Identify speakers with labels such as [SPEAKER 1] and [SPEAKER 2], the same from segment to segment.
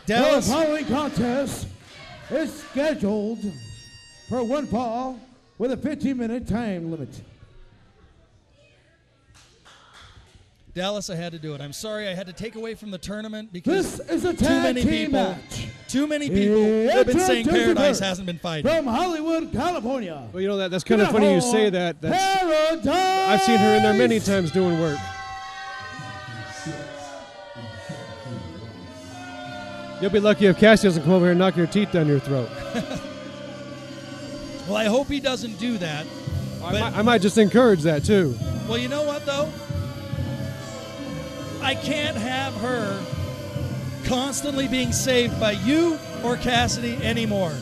[SPEAKER 1] Dallas.
[SPEAKER 2] The following contest is scheduled for one fall with a 15-minute time limit.
[SPEAKER 1] Dallas, I had to do it. I'm sorry I had to take away from the tournament because
[SPEAKER 2] This is a tag team match.
[SPEAKER 1] Too many people have been saying Paradise hasn't been fighting.
[SPEAKER 2] From Hollywood, California.
[SPEAKER 3] Well, you know, that's kind of funny you say that.
[SPEAKER 2] Paradise.
[SPEAKER 3] I've seen her in there many times doing work. You'll be lucky if Cassie doesn't come over here and knock your teeth down your throat.
[SPEAKER 1] Well, I hope he doesn't do that.
[SPEAKER 3] I might just encourage that, too.
[SPEAKER 1] Well, you know what, though? I can't have her constantly being saved by you or Cassidy anymore.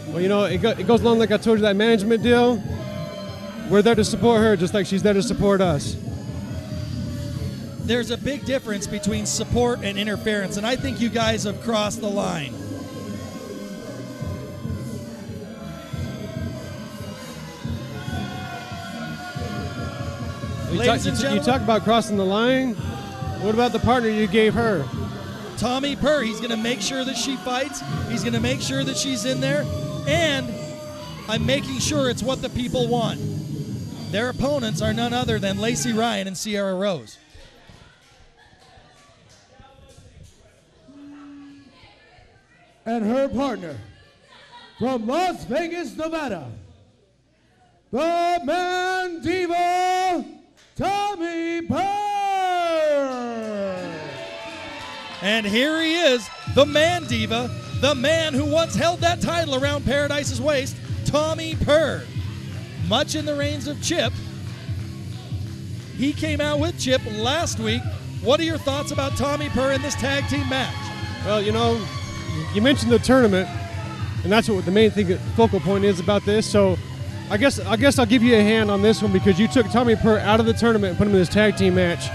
[SPEAKER 3] Well, you know, it goes along like I told you, that management deal. We're there to support her just like she's there to support us.
[SPEAKER 1] There's a big difference between support and interference, and I think you guys have crossed the line. Ladies and gentlemen,
[SPEAKER 3] you talk about crossing the line. What about the partner you gave her?
[SPEAKER 1] Tommy Purr. He's going to make sure that she fights. He's going to make sure that she's in there. And I'm making sure it's what the people want. Their opponents are none other than Lacey Ryan and Sierra Rose.
[SPEAKER 2] And her partner from Las Vegas, Nevada, the Man-Diva, Tommy Purr.
[SPEAKER 1] And here he is, the Man-Diva, the man who once held that title around Paradise's waist, Tommy Purr. Much in the reigns of Chip. He came out with Chip last week. What are your thoughts about Tommy Purr in this tag team match?
[SPEAKER 3] Well, you know, you mentioned the tournament, and that's what the main thing, focal point is about this. So I guess I'll give you a hand on this one because you took Tommy Purr out of the tournament and put him in this tag team match.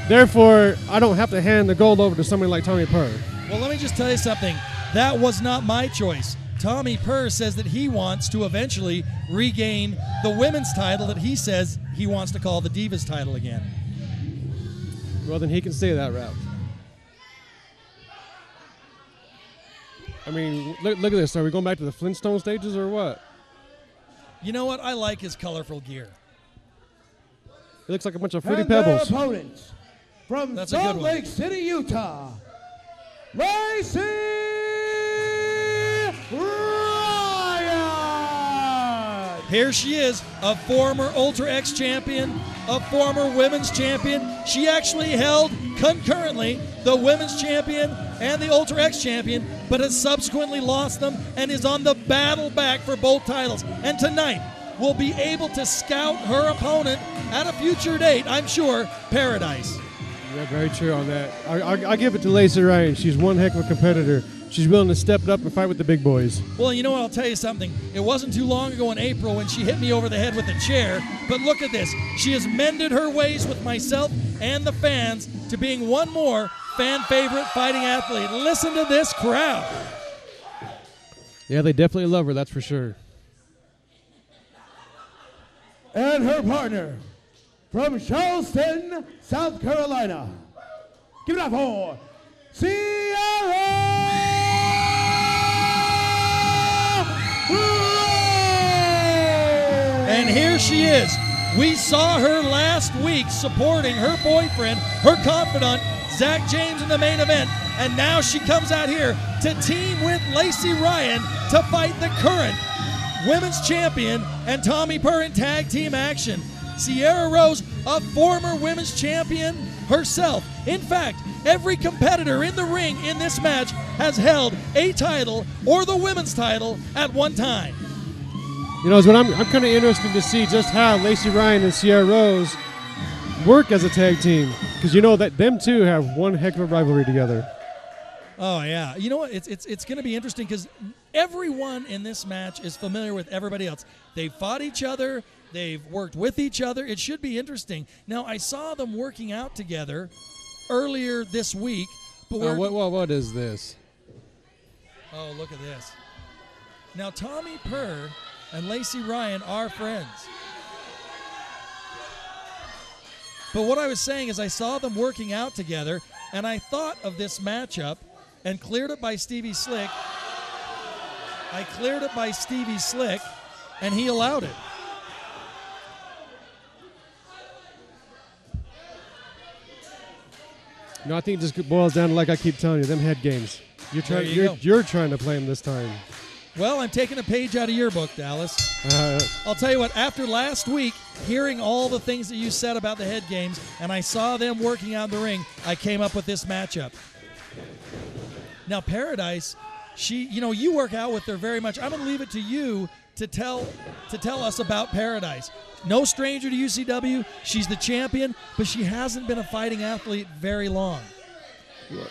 [SPEAKER 3] Therefore, I don't have to hand the gold over to somebody like Tommy Purr.
[SPEAKER 1] Well, let me just tell you something. That was not my choice. Tommy Purr says that he wants to eventually regain the women's title that he says he wants to call the Divas title again.
[SPEAKER 3] Well, then he can stay that route. I mean, look at this. Are we going back to the Flintstone stages or what?
[SPEAKER 1] You know what? I like his colorful gear.
[SPEAKER 3] It looks like a bunch of Fruity
[SPEAKER 2] And their
[SPEAKER 3] Pebbles.
[SPEAKER 2] opponents from
[SPEAKER 1] That's a good
[SPEAKER 2] Salt
[SPEAKER 1] one.
[SPEAKER 2] Lake City, Utah, Lacey Ryan.
[SPEAKER 1] Here she is, a former Ultra X champion, a former women's champion. She actually held concurrently the women's champion and the Ultra X champion, but has subsequently lost them and is on the battle back for both titles. And tonight, will be able to scout her opponent at a future date, I'm sure, Paradise.
[SPEAKER 3] Yeah, very true on that. I give it to Lacey Ryan. She's one heck of a competitor. She's willing to step it up and fight with the big boys.
[SPEAKER 1] Well, you know what? I'll tell you something. It wasn't too long ago in April when she hit me over the head with a chair, but look at this. She has mended her ways with myself and the fans to being one more fan favorite fighting athlete. Listen to this crowd.
[SPEAKER 3] Yeah, they definitely love her, that's for sure.
[SPEAKER 2] And her partner from Charleston, South Carolina. Give it up for Sierra Rose.
[SPEAKER 1] And here she is. We saw her last week supporting her boyfriend, her confidant, Zach James, in the main event. And now she comes out here to team with Lacey Ryan to fight the current women's champion and Tommy Purr in tag team action. Sierra Rose, a former women's champion herself. In fact, every competitor in the ring in this match has held a title or the women's title at one time.
[SPEAKER 3] You know, I'm kind of interested to see just how Lacey Ryan and Sierra Rose work as a tag team, because you know that them two have one heck of a rivalry together.
[SPEAKER 1] Oh yeah, you know what? It's going to be interesting because everyone in this match is familiar with everybody else. They've fought each other. They've worked with each other. It should be interesting. Now, I saw them working out together earlier this week. But
[SPEAKER 3] what is this?
[SPEAKER 1] Oh, look at this. Now, Tommy Purr and Lacey Ryan are friends. But what I was saying is I saw them working out together. and I thought of this matchup and cleared it by Stevie Slick. I cleared it by Stevie Slick, and he allowed it.
[SPEAKER 3] No, I think it just boils down to, like I keep telling you, them head games. You're trying to play them this time.
[SPEAKER 1] Well, I'm taking a page out of your book, Dallas. I'll tell you what, after last week, hearing all the things that you said about the head games, and I saw them working out in the ring, I came up with this matchup. Now, Paradise, you work out with her very much. I'm going to leave it to you to tell us about Paradise. No stranger to UCW. She's the champion, but she hasn't been a fighting athlete very long.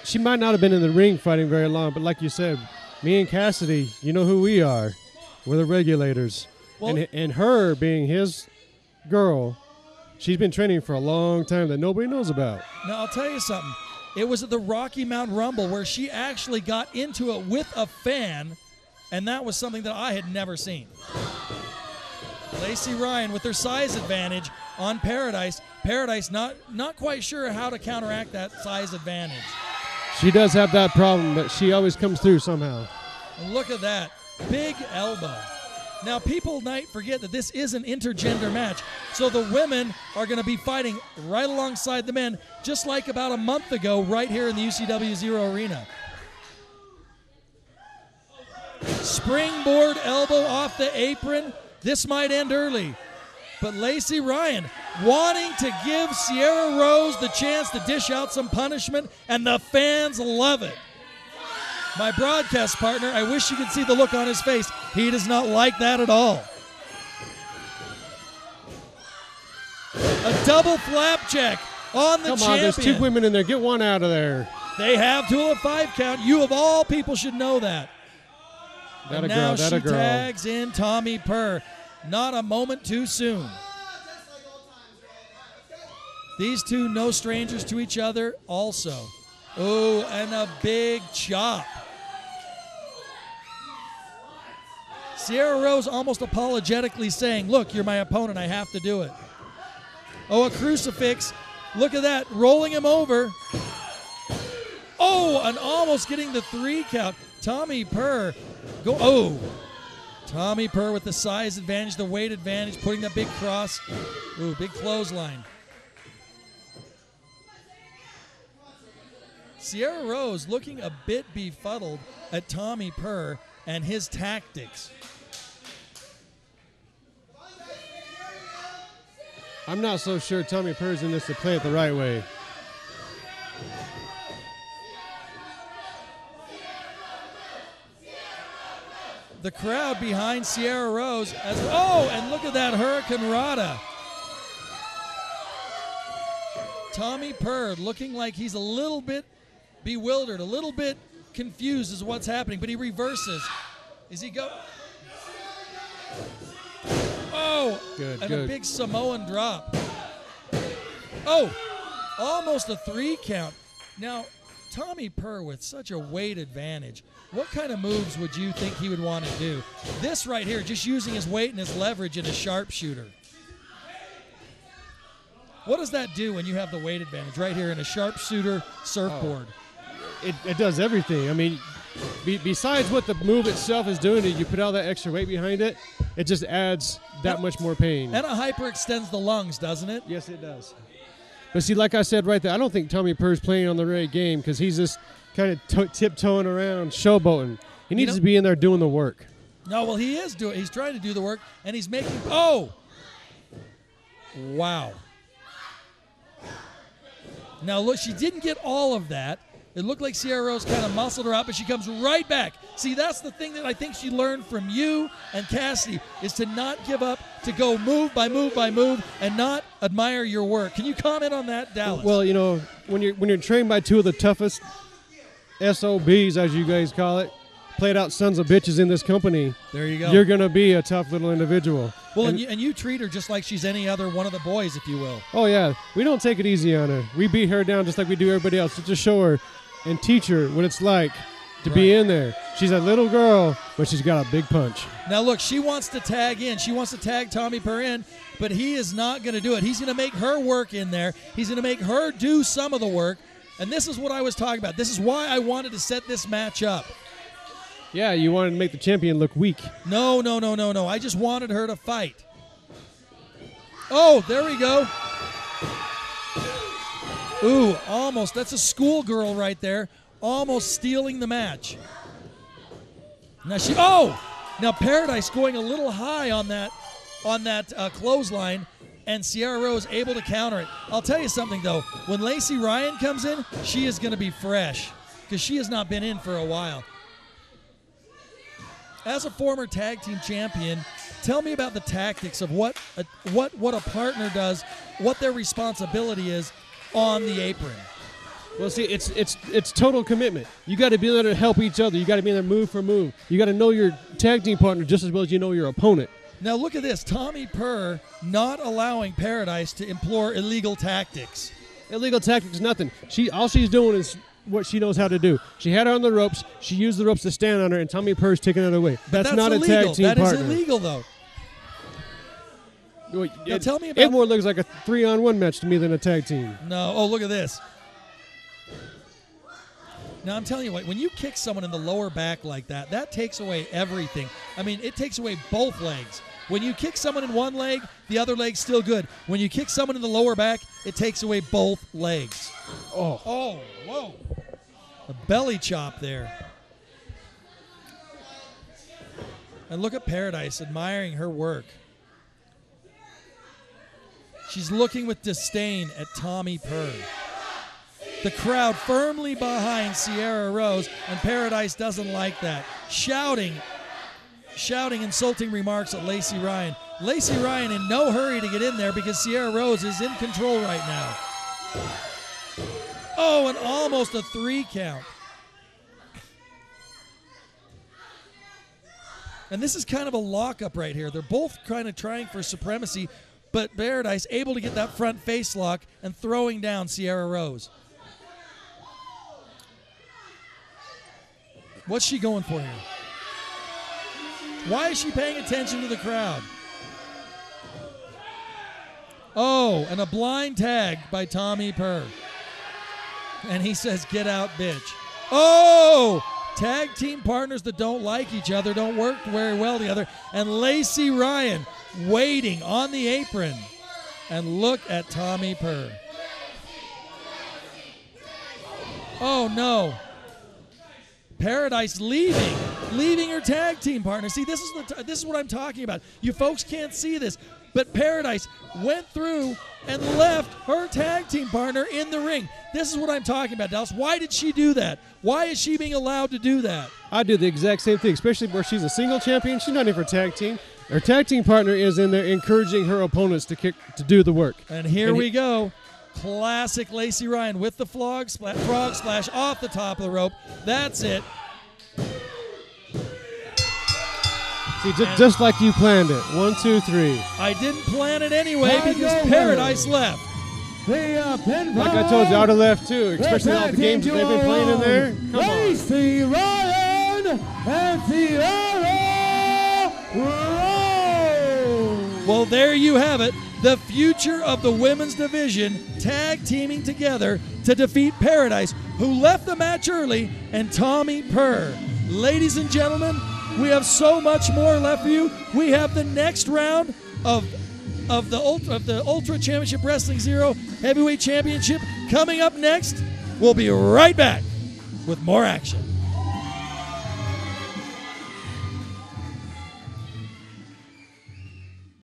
[SPEAKER 3] She might not have been in the ring fighting very long, but like you said, me and Cassidy, you know who we are. We're the regulators. Well, and her being his girl, she's been training for a long time that nobody knows about.
[SPEAKER 1] Now, I'll tell you something. It was at the Rocky Mountain Rumble where she actually got into it with a fan, and that was something that I had never seen. Lacey Ryan with her size advantage on Paradise. Paradise not quite sure how to counteract that size advantage.
[SPEAKER 3] She does have that problem, but she always comes through somehow.
[SPEAKER 1] And look at that. Big elbow. Now, people might forget that this is an intergender match, so the women are going to be fighting right alongside the men, just like about a month ago right here in the UCW-ZERO arena. Springboard elbow off the apron. This might end early. But Lacey Ryan wanting to give Sierra Rose the chance to dish out some punishment, and the fans love it. My broadcast partner, I wish you could see the look on his face. He does not like that at all. A double flapjack on the champion.
[SPEAKER 3] Come on, there's two women in there. Get one out of there.
[SPEAKER 1] They have to a 5 count. You of all people should know that. And now she tags in Tommy Purr. Not a moment too soon. These two no strangers to each other also. Oh, and a big chop. Sierra Rose almost apologetically saying, look, you're my opponent, I have to do it. Oh, a crucifix. Look at that, rolling him over. Oh, and almost getting the 3 count. Tommy Purr. Tommy Purr with the size advantage, the weight advantage, putting that big cross. Ooh, big clothesline. Sierra Rose looking a bit befuddled at Tommy Purr and his tactics.
[SPEAKER 3] I'm not so sure Tommy Purr's in this to play it the right way.
[SPEAKER 1] The crowd behind Sierra Rose. And look at that Hurricane Rana. Tommy Purr looking like he's a little bit bewildered, a little bit confused as what's happening, but he reverses. Is he go? Oh,
[SPEAKER 3] good.
[SPEAKER 1] A big Samoan drop. Oh, almost a 3 count. Now, Tommy Purr with such a weight advantage, what kind of moves would you think he would want to do? This right here, just using his weight and his leverage in a sharpshooter. What does that do when you have the weight advantage right here in a sharpshooter surfboard?
[SPEAKER 3] It does everything. I mean, besides what the move itself is doing, you put all that extra weight behind it, it just adds that much more pain.
[SPEAKER 1] And it hyperextends the lungs, doesn't it?
[SPEAKER 3] Yes, it does. But see, like I said right there, I don't think Tommy Purr's playing on the right game because he's just kind of tiptoeing around, showboating. He needs to be in there doing the work.
[SPEAKER 1] No, well, he is doing. He's trying to do the work, and he's making. Oh, wow. Now look, she didn't get all of that. It looked like Sierra Rose kind of muscled her out, but she comes right back. See, that's the thing that I think she learned from you and Cassidy, is to not give up, to go move by move by move, and not admire your work. Can you comment on that, Dallas?
[SPEAKER 3] Well, you know, when you're trained by two of the toughest SOBs, as you guys call it, played out sons of bitches in this company,
[SPEAKER 1] there you go.
[SPEAKER 3] You're going to be a tough little individual.
[SPEAKER 1] Well, and you treat her just like she's any other one of the boys, if you will.
[SPEAKER 3] Oh, yeah. We don't take it easy on her. We beat her down just like we do everybody else, to just show her and teach her what it's like to be in there. She's a little girl, but she's got a big punch.
[SPEAKER 1] Now, look, she wants to tag in. She wants to tag Tommy Purr in, but he is not going to do it. He's going to make her work in there. He's going to make her do some of the work. And this is what I was talking about. This is why I wanted to set this match up.
[SPEAKER 3] Yeah, you wanted to make the champion look weak.
[SPEAKER 1] No. I just wanted her to fight. Oh, there we go. Ooh, almost. That's a schoolgirl right there. Almost stealing the match. Now Paradise going a little high on that clothesline, and Sierra Rose able to counter it. I'll tell you something, though. When Lacey Ryan comes in, she is going to be fresh because she has not been in for a while. As a former tag team champion, tell me about the tactics of what a partner does, what their responsibility is on the apron.
[SPEAKER 3] Well, see, it's total commitment. You got to be there to help each other. You got to be there move for move. You got to know your tag team partner just as well as you know your opponent.
[SPEAKER 1] Now look at this. Tommy Purr not allowing Paradise to employ illegal tactics.
[SPEAKER 3] Illegal tactics, nothing. All she's doing is what she knows how to do. She had her on the ropes. She used the ropes to stand on her, and Tommy Purr's taking it away. That's not
[SPEAKER 1] illegal.
[SPEAKER 3] A tag team partner.
[SPEAKER 1] That is illegal, though. Now tell me about
[SPEAKER 3] it more looks like a 3-on-1 match to me than a tag team.
[SPEAKER 1] No. Oh, look at this. Now, I'm telling you what, when you kick someone in the lower back like that, that takes away everything. I mean, it takes away both legs. When you kick someone in one leg, the other leg's still good. When you kick someone in the lower back, it takes away both legs. Oh, whoa. A belly chop there. And look at Paradise admiring her work. She's looking with disdain at Tommy Purr. The crowd firmly behind Sierra Rose, and Paradise doesn't like that. Shouting insulting remarks at Lacey Ryan. Lacey Ryan in no hurry to get in there because Sierra Rose is in control right now. Oh, and almost a 3 count. And this is kind of a lockup right here. They're both kind of trying for supremacy, but Paradise able to get that front face lock and throwing down Sierra Rose. What's she going for here? Why is she paying attention to the crowd? Oh, and a blind tag by Tommy Purr. And he says, "Get out, bitch." Oh! Tag team partners that don't like each other don't work very well together. And Lacey Ryan waiting on the apron. And look at Tommy Purr. Oh, no. Paradise leaving her tag team partner. See, this is what I'm talking about. You folks can't see this, but Paradise went through and left her tag team partner in the ring. This is what I'm talking about, Dallas. Why did she do that? Why is she being allowed to do that?
[SPEAKER 3] I do the exact same thing, especially where she's a single champion. She's not in for tag team. Her tag team partner is in there encouraging her opponents to do the work.
[SPEAKER 1] And here we go. Classic Lacey Ryan with the frog splash off the top of the rope. That's it.
[SPEAKER 3] See, just like you planned it. 1, 2, 3.
[SPEAKER 1] I didn't plan it anyway because Paradise left.
[SPEAKER 3] Like I told you, I would have left too, especially all the games that they've been playing in there. Come on.
[SPEAKER 2] Lacey Ryan and Sierra Rose.
[SPEAKER 1] Well, there you have it. The future of the women's division tag teaming together to defeat Paradise, who left the match early, and Tommy Purr. Ladies and gentlemen, we have so much more left for you. We have the next round of the Ultra Championship Wrestling Zero Heavyweight Championship coming up next. We'll be right back with more action.